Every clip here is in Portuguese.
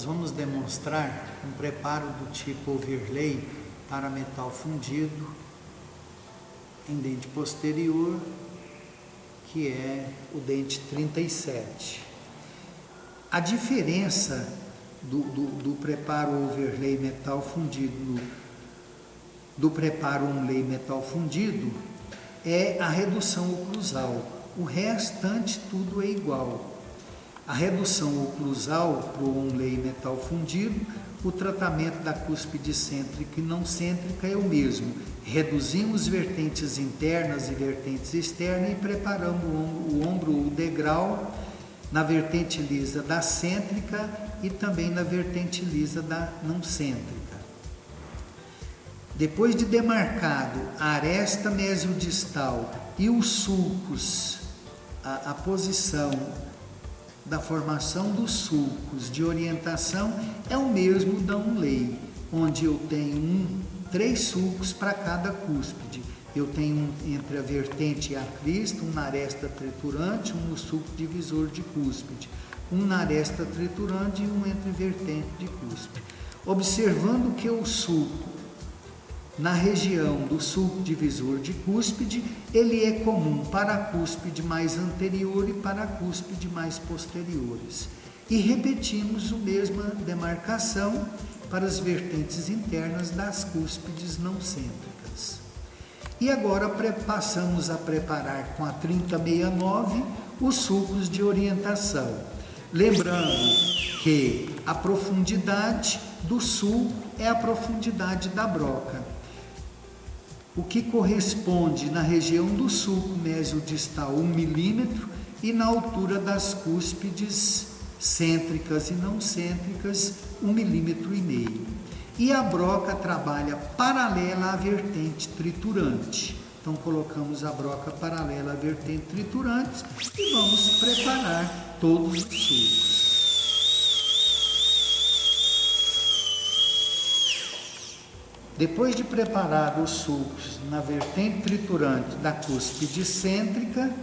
vamos demonstrar um preparo do tipo overlay para metal fundido em dente posterior, que é o dente 37. A diferença do preparo overlay metal fundido do preparo onlay metal fundido é a redução oclusal. O restante tudo é igual. A redução oclusal para o onlay metal fundido, o tratamento da cúspide cêntrica e não cêntrica é o mesmo. Reduzimos vertentes internas e vertentes externas e preparamos o ombro ou o degrau na vertente lisa da cêntrica e também na vertente lisa da não cêntrica. Depois de demarcado a aresta mesiodistal e os sulcos, a posição da formação dos sulcos de orientação é o mesmo da onlay, onde eu tenho 3 sulcos para cada cúspide. Eu tenho entre a vertente e a crista, um na aresta triturante, um no sulco divisor de cúspide, um na aresta triturante e um entre vertente de cúspide. Observando que o sulco na região do sulco divisor de cúspide, ele é comum para a cúspide mais anterior e para a cúspide mais posteriores. E repetimos a mesma demarcação para as vertentes internas das cúspides não cêntricas. E agora passamos a preparar com a 3069 os sulcos de orientação. Lembrando que a profundidade do sulco é a profundidade da broca, o que corresponde na região do sulco mesiodistal 1 milímetro e na altura das cúspides cêntricas e não cêntricas 1,5 milímetro. E a broca trabalha paralela à vertente triturante. Então colocamos a broca paralela à vertente triturante e vamos preparar todos os sulcos. Depois de preparar os sulcos na vertente triturante da cúspide cêntrica,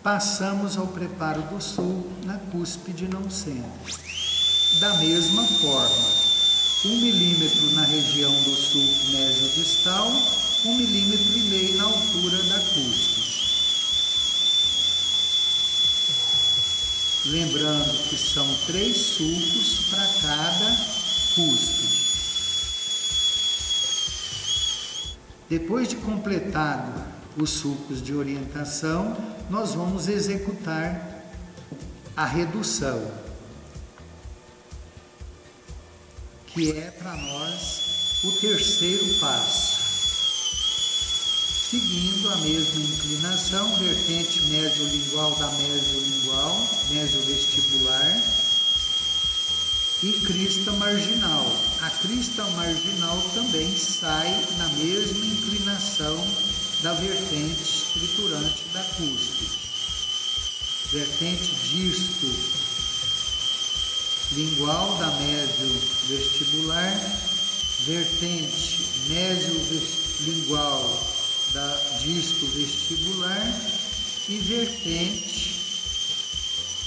passamos ao preparo do sulco na cúspide não cêntrica. Da mesma forma, 1 milímetro na região do sulco mesiodistal, 1,5 milímetro na altura da cúspide. Lembrando que são 3 sulcos para cada cúspide. Depois de completado os sulcos de orientação, nós vamos executar a redução, que é para nós o terceiro passo. Seguindo a mesma inclinação, vertente mesiolingual da mesiolingual, mesiovestibular e crista marginal. A crista marginal também sai na mesma inclinação da vertente triturante da cúspide. Vertente disto lingual da mesiovestibular, vertente mesiolingual da disto vestibular e vertente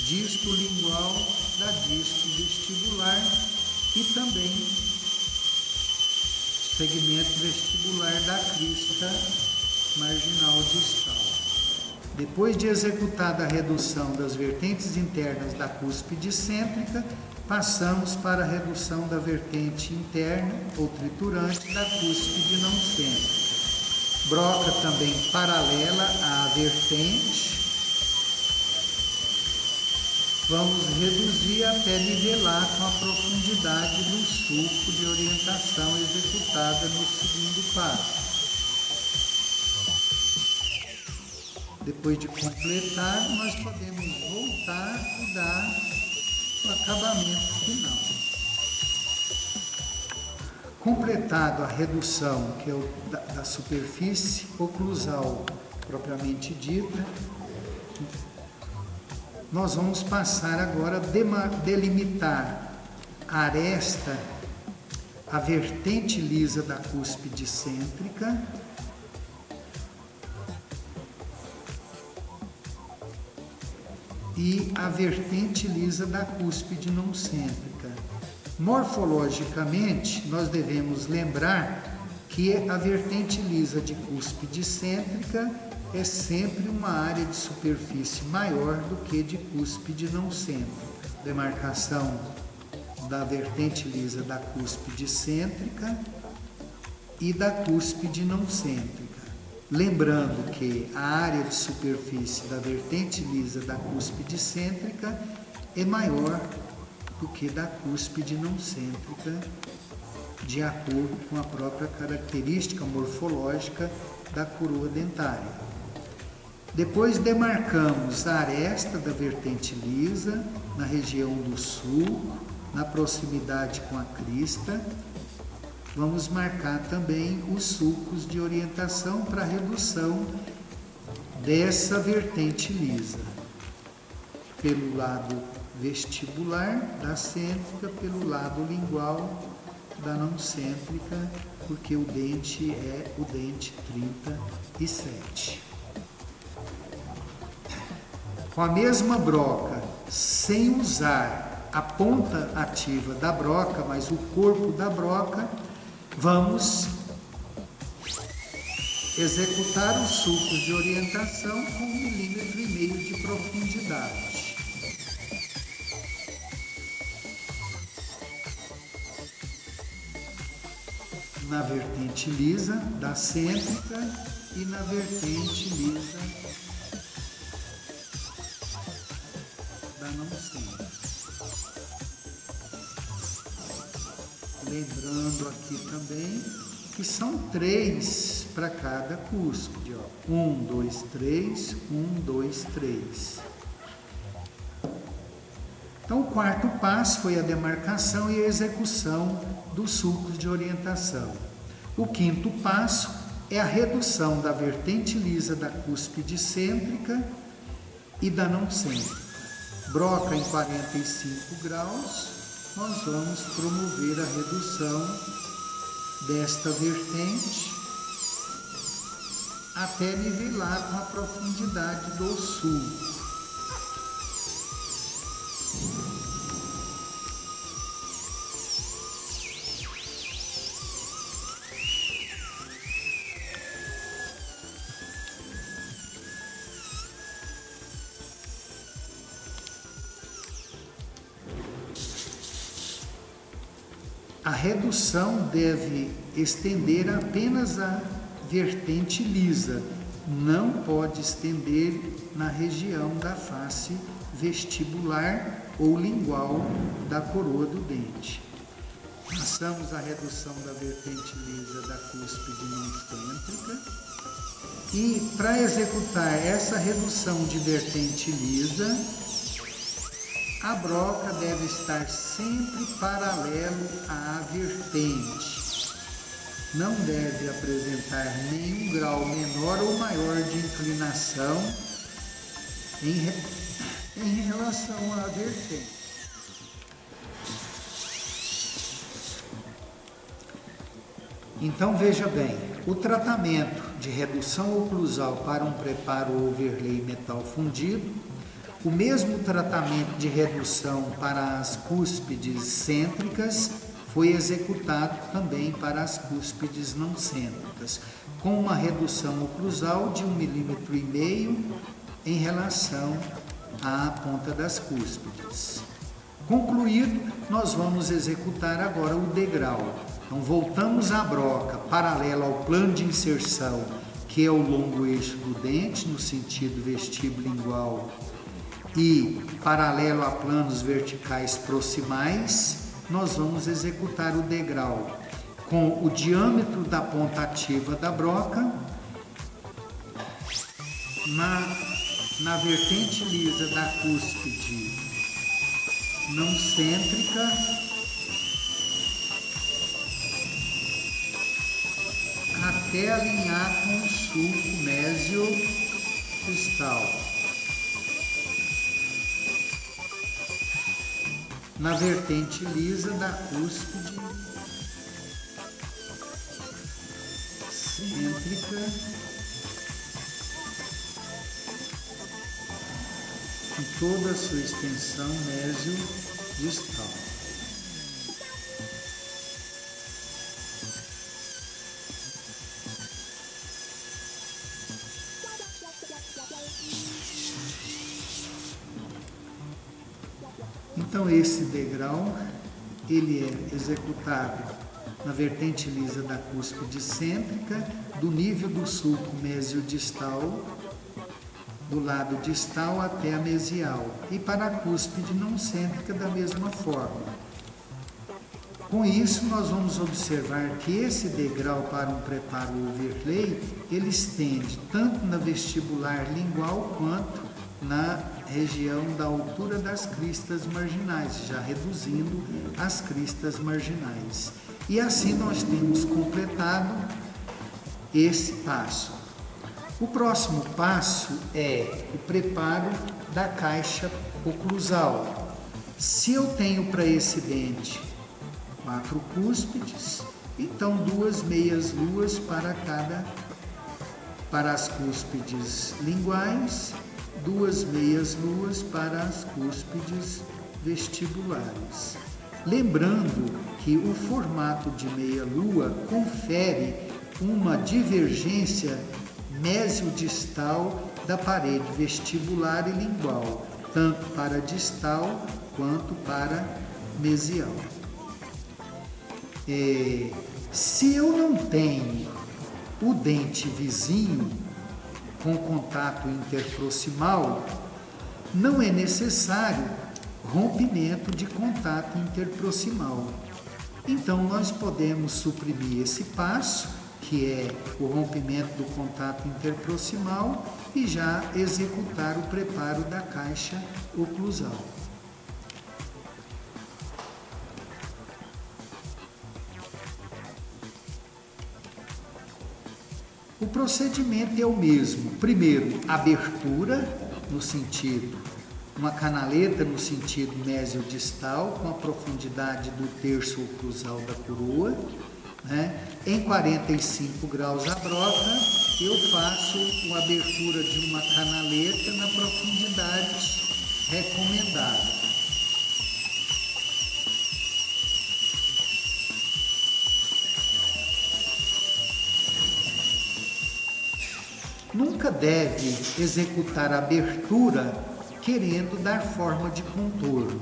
disto lingual da disto vestibular e também segmento vestibular da crista marginal distal. Depois de executada a redução das vertentes internas da cúspide cêntrica, passamos para a redução da vertente interna ou triturante da cúspide não cêntrica. Broca também paralela à vertente. Vamos reduzir até nivelar com a profundidade do sulco de orientação executada no segundo passo. Depois de completar, nós podemos voltar e dar o acabamento final. Completado a redução, que é da superfície oclusal propriamente dita, nós vamos passar agora a delimitar a aresta, a vertente lisa da cúspide cêntrica e a vertente lisa da cúspide não cêntrica. Morfologicamente, nós devemos lembrar que a vertente lisa de cúspide cêntrica é sempre uma área de superfície maior do que de cúspide não cêntrica. Demarcação da vertente lisa da cúspide cêntrica e da cúspide não cêntrica. Lembrando que a área de superfície da vertente lisa da cúspide cêntrica é maior do que da cúspide não cêntrica, de acordo com a própria característica morfológica da coroa dentária. Depois demarcamos a aresta da vertente lisa na região do sulco, na proximidade com a crista. Vamos marcar também os sulcos de orientação para a redução dessa vertente lisa. Pelo lado vestibular da cêntrica, pelo lado lingual da não cêntrica, porque o dente é o dente 37. Com a mesma broca, sem usar a ponta ativa da broca, mas o corpo da broca, vamos executar os sulcos de orientação com 1,5 mm de profundidade. Na vertente lisa da cêntrica e na vertente lisa da não cêntrica. Lembrando aqui também que são 3 para cada cúspide. 1, 2, 3, 1, 2, 3. Então, o quarto passo foi a demarcação e a execução dos sulcos de orientação. O quinto passo é a redução da vertente lisa da cúspide cêntrica e da não cêntrica. Broca em 45 graus, nós vamos promover a redução desta vertente até nivelar com a profundidade do sulco. A redução deve estender apenas a vertente lisa, não pode estender na região da face vestibular ou lingual da coroa do dente. Passamos a redução da vertente lisa da cúspide não cêntrica e, para executar essa redução de vertente lisa, a broca deve estar sempre paralelo à vertente. Não deve apresentar nenhum grau menor ou maior de inclinação em relação à vertente. Então veja bem, o tratamento de redução oclusal para um preparo overlay metal fundido, o mesmo tratamento de redução para as cúspides cêntricas foi executado também para as cúspides não cêntricas, com uma redução oclusal de 1,5 mm em relação à ponta das cúspides. Concluído, nós vamos executar agora o degrau. Então voltamos à broca paralela ao plano de inserção, que é o longo eixo do dente, no sentido vestibulingual, e paralelo a planos verticais proximais, nós vamos executar o degrau com o diâmetro da ponta ativa da broca na vertente lisa da cúspide não cêntrica até alinhar com o sulco mesiocristal. Na vertente lisa da cúspide cêntrica em toda a sua extensão mesio-distal. Então esse degrau, ele é executado na vertente lisa da cúspide cêntrica, do nível do sulco mesiodistal, do lado distal até a mesial, e para a cúspide não cêntrica da mesma forma. Com isso, nós vamos observar que esse degrau para um preparo overlay, ele estende tanto na vestibular lingual quanto na região da altura das cristas marginais, já reduzindo as cristas marginais. E assim nós temos completado esse passo. O próximo passo é o preparo da caixa oclusal. Se eu tenho para esse dente 4 cúspides, então 2 meias luas para as cúspides linguais, 2 meias luas para as cúspides vestibulares. Lembrando que o formato de meia lua confere uma divergência mesiodistal da parede vestibular e lingual, tanto para distal quanto para mesial. Se eu não tenho o dente vizinho com contato interproximal, não é necessário rompimento de contato interproximal. Então nós podemos suprimir esse passo, que é o rompimento do contato interproximal, e já executar o preparo da caixa oclusal. O procedimento é o mesmo. Primeiro, abertura no sentido, uma canaleta no sentido mesiodistal, com a profundidade do terço oclusal da coroa, né? Em 45 graus a broca, eu faço uma abertura de uma canaleta na profundidade recomendada. Nunca deve executar a abertura querendo dar forma de contorno,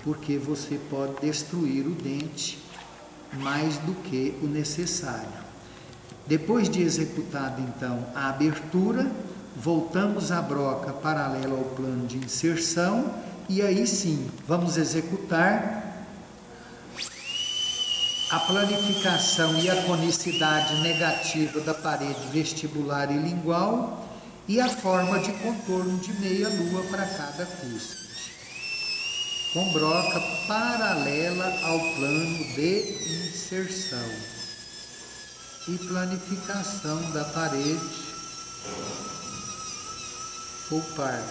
porque você pode destruir o dente mais do que o necessário. Depois de executada então a abertura, voltamos a broca paralela ao plano de inserção e aí sim vamos executar a planificação e a conicidade negativa da parede vestibular e lingual e a forma de contorno de meia lua para cada cúspide, com broca paralela ao plano de inserção e planificação da parede pulpar.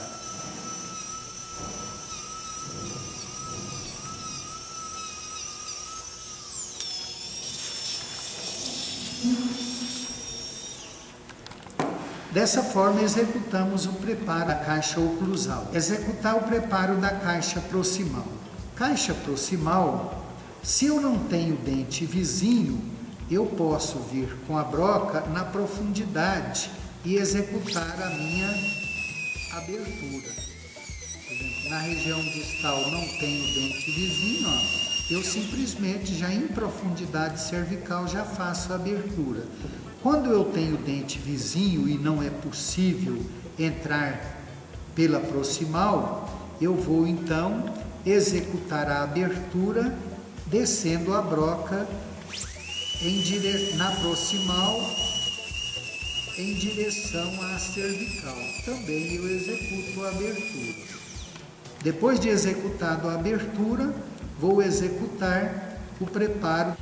Dessa forma, executamos o preparo da caixa oclusal. Executar o preparo da caixa proximal. Caixa proximal, se eu não tenho dente vizinho, eu posso vir com a broca na profundidade e executar a minha abertura. Por exemplo, na região distal não tenho dente vizinho, eu simplesmente já em profundidade cervical já faço a abertura. Quando eu tenho dente vizinho e não é possível entrar pela proximal, eu vou então executar a abertura descendo a broca na proximal em direção à cervical. Também eu executo a abertura. Depois de executado a abertura, vou executar o preparo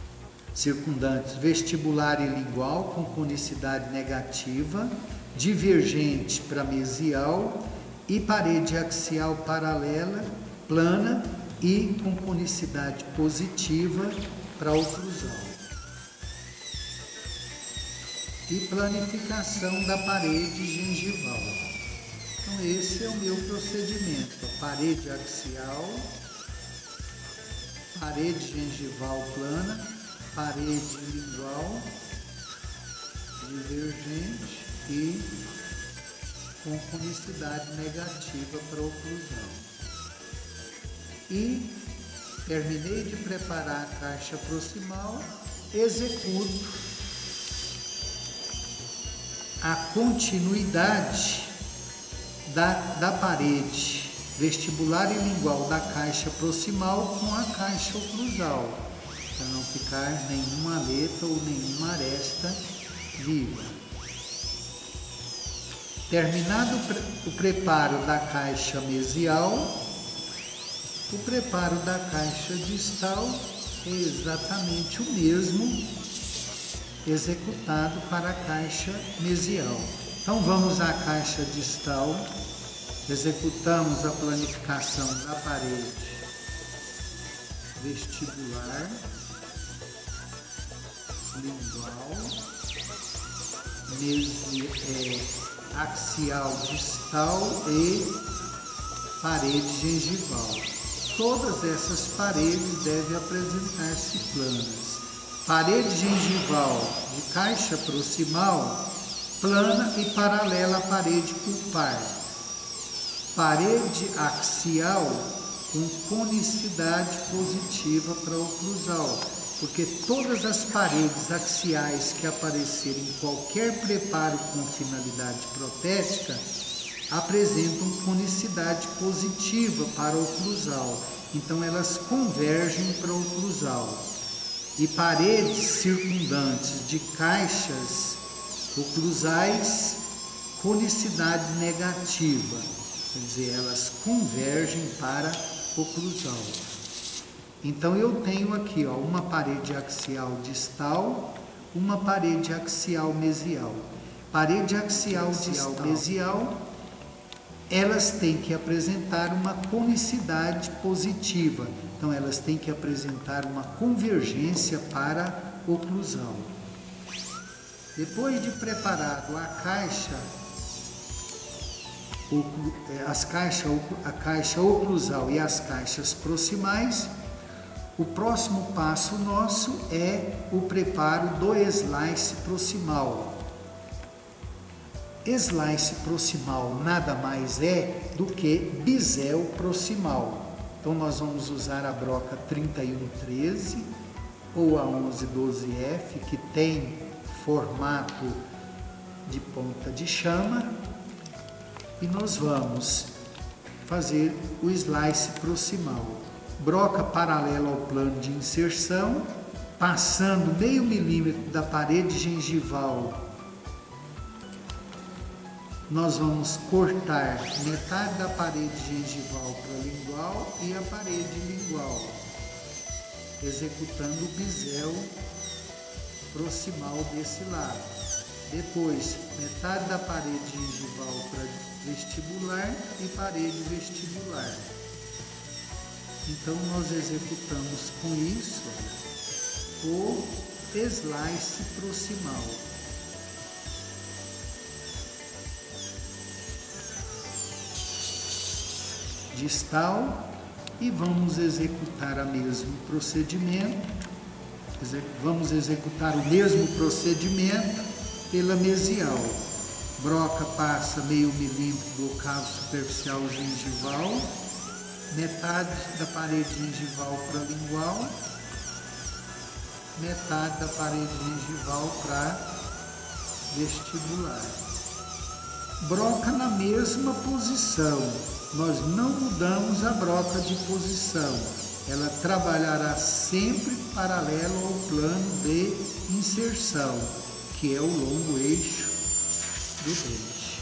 circundantes vestibular e lingual com conicidade negativa, divergente para mesial e parede axial paralela, plana e com conicidade positiva para oclusal. E planificação da parede gengival. Então esse é o meu procedimento, a parede axial, parede gengival plana, parede lingual, divergente e com conicidade negativa para oclusão. e terminei de preparar a caixa proximal, executo a continuidade da parede vestibular e lingual da caixa proximal com a caixa oclusal, para não ficar nenhuma aleta ou nenhuma aresta viva. Terminado o preparo da caixa mesial, o preparo da caixa distal é exatamente o mesmo executado para a caixa mesial. Então vamos à caixa distal, executamos a planificação da parede vestibular, lingual, axial distal e parede gengival. Todas essas paredes devem apresentar-se planas. Parede gengival de caixa proximal, plana e paralela à parede pulpar. Parede axial com conicidade positiva para oclusal, porque todas as paredes axiais que aparecerem em qualquer preparo com finalidade protética apresentam conicidade positiva para oclusal, então elas convergem para oclusal. E paredes circundantes de caixas oclusais, conicidade negativa, quer dizer, elas convergem para oclusal. Então eu tenho aqui uma parede axial distal, uma parede axial mesial. Parede axial distal mesial, elas têm que apresentar uma conicidade positiva. Então elas têm que apresentar uma convergência para oclusal. Depois de preparado a caixa oclusal e as caixas proximais, o próximo passo nosso é o preparo do slice proximal. Slice proximal nada mais é do que bisel proximal. Então nós vamos usar a broca 3113 ou a 1112F, que tem formato de ponta de chama, e nós vamos fazer o slice proximal. Broca paralela ao plano de inserção, passando meio milímetro da parede gengival, nós vamos cortar metade da parede gengival para lingual e a parede lingual, executando o bisel proximal desse lado. Depois, metade da parede gengival para vestibular e parede vestibular. Então, nós executamos com isso o slice proximal. Distal, e vamos executar o mesmo procedimento. Vamos executar o mesmo procedimento pela mesial. Broca passa meio milímetro do cavo superficial gengival, metade da parede gengival para lingual, metade da parede gengival para vestibular. Broca na mesma posição, nós não mudamos a broca de posição, ela trabalhará sempre paralelo ao plano de inserção, que é o longo eixo do dente.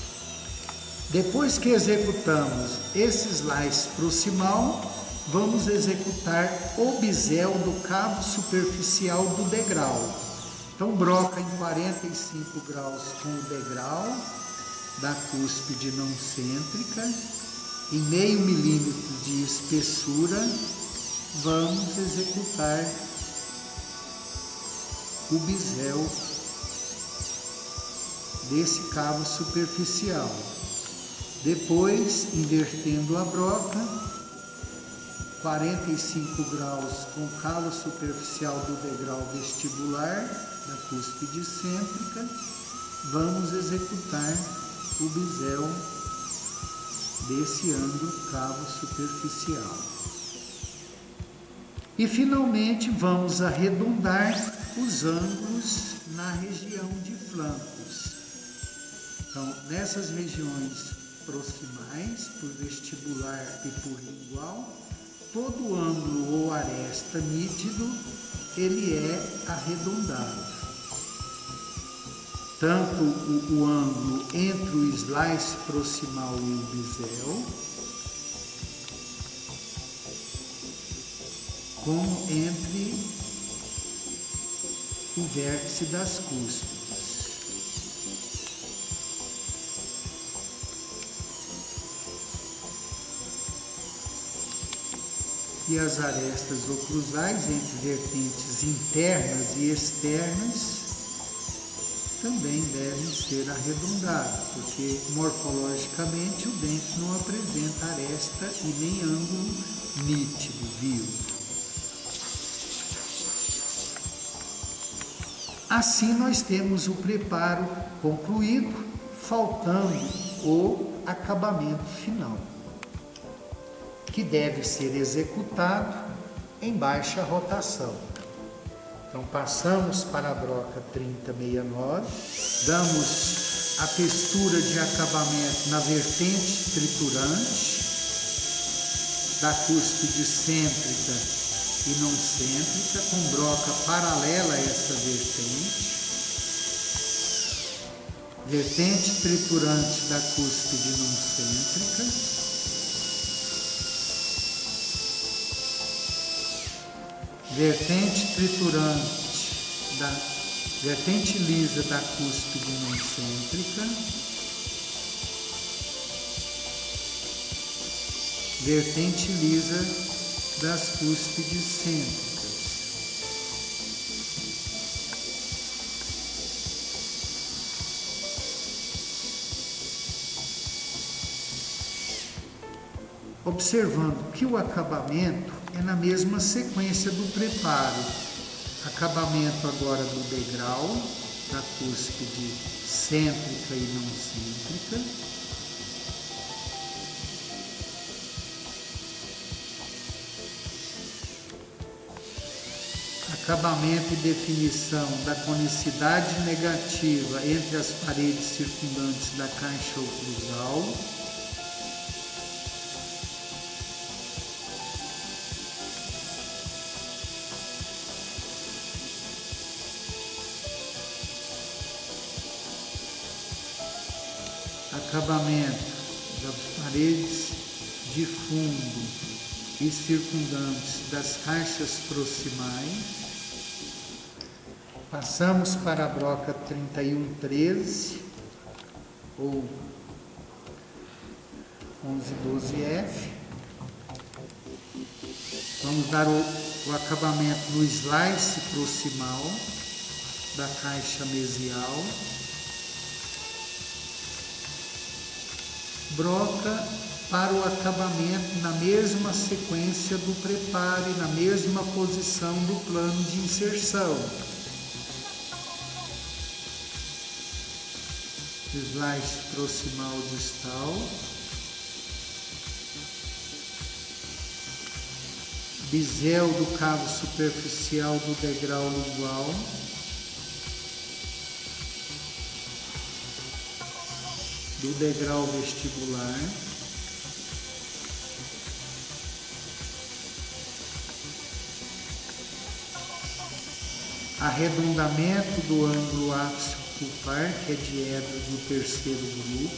Depois que executamos esse slice proximal, vamos executar o bisel do cabo superficial do degrau. Então, broca em 45 graus com o degrau da cúspide não cêntrica, em meio milímetro de espessura, vamos executar o bisel desse cabo superficial. Depois, invertendo a broca, 45 graus com o cabo superficial do degrau vestibular da cúspide cêntrica, vamos executar o bisel desse ângulo cabo superficial. E finalmente vamos arredondar os ângulos na região de flancos. Então, nessas regiões proximais, por vestibular e por lingual, todo ângulo ou aresta nítido, ele é arredondado. Tanto o ângulo entre o slice proximal e o bisel, como entre o vértice das cúspides. E as arestas oclusais entre vertentes internas e externas também devem ser arredondadas, porque morfologicamente o dente não apresenta aresta e nem ângulo nítido, vivo. Assim nós temos o preparo concluído, faltando o acabamento final, que deve ser executado em baixa rotação. Então passamos para a broca 3069, damos a textura de acabamento na vertente triturante da cúspide cêntrica e não cêntrica, com broca paralela a essa vertente. Vertente triturante da cúspide não cêntrica. Vertente triturante da vertente lisa da cúspide não cêntrica. Vertente lisa das cúspides cêntricas. Observando que o acabamento é na mesma sequência do preparo. Acabamento agora do degrau, da cúspide cêntrica e não cêntrica. Acabamento e definição da conicidade negativa entre as paredes circundantes da caixa oclusal. Acabamento das paredes de fundo e circundantes das caixas proximais. Passamos para a broca 3113 ou 1112F. Vamos dar o acabamento no slice proximal da caixa mesial. Broca para o acabamento na mesma sequência do preparo e na mesma posição do plano de inserção. Slice proximal distal. Bisel do cabo superficial do degrau lingual. Do degrau vestibular. Arredondamento do ângulo ápice pulpar, que é diedro do terceiro grupo.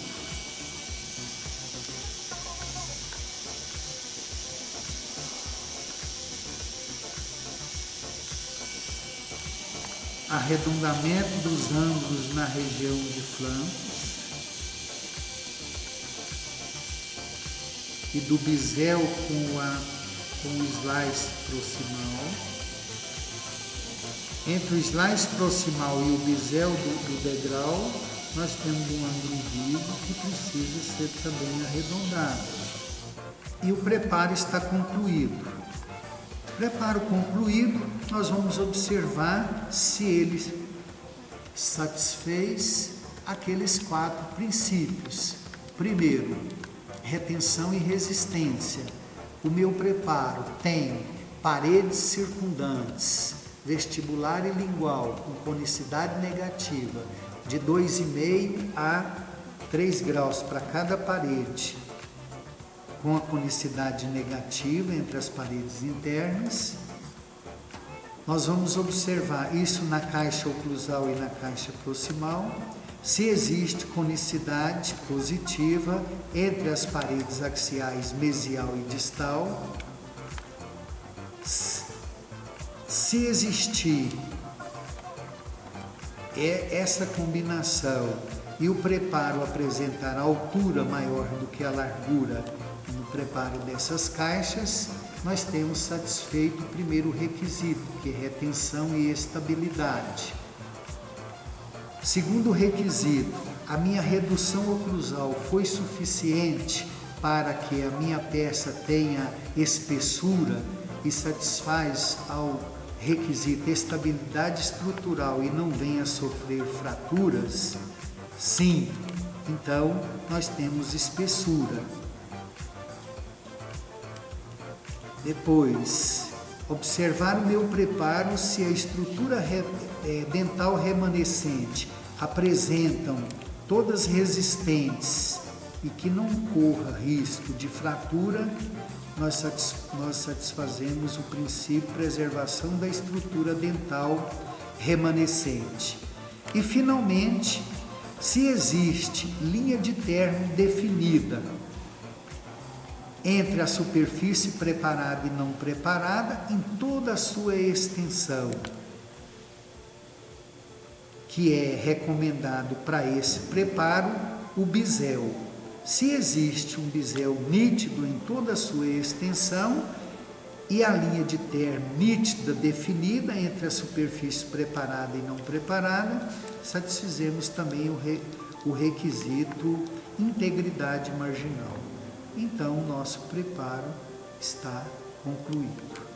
Arredondamento dos ângulos na região de flancos. E do bisel com o slice proximal. Entre o slice proximal e o bisel do degrau, nós temos um ângulo vivo que precisa ser também arredondado. E o preparo está concluído. Preparo concluído, nós vamos observar se ele satisfez aqueles 4 princípios. Primeiro, retenção e resistência. O meu preparo tem paredes circundantes, vestibular e lingual, com conicidade negativa, de 2,5 a 3 graus para cada parede, com a conicidade negativa entre as paredes internas. Nós vamos observar isso na caixa oclusal e na caixa proximal, se existe conicidade positiva entre as paredes axiais mesial e distal. Se existir essa combinação e o preparo apresentar altura maior do que a largura no preparo dessas caixas, nós temos satisfeito o primeiro requisito, que é retenção e estabilidade. Segundo requisito, a minha redução oclusal foi suficiente para que a minha peça tenha espessura e satisfaz ao requisito estabilidade estrutural e não venha a sofrer fraturas? Sim, então nós temos espessura. Depois, observar o meu preparo se a estrutura dental remanescente apresentam todas resistentes e que não corra risco de fratura, nós satisfazemos o princípio de preservação da estrutura dental remanescente. E, finalmente, se existe linha de término definida entre a superfície preparada e não preparada em toda a sua extensão, que é recomendado para esse preparo o bisel. Se existe um bisel nítido em toda a sua extensão e a linha de término nítida definida entre a superfície preparada e não preparada, satisfizemos também o requisito integridade marginal. Então, o nosso preparo está concluído.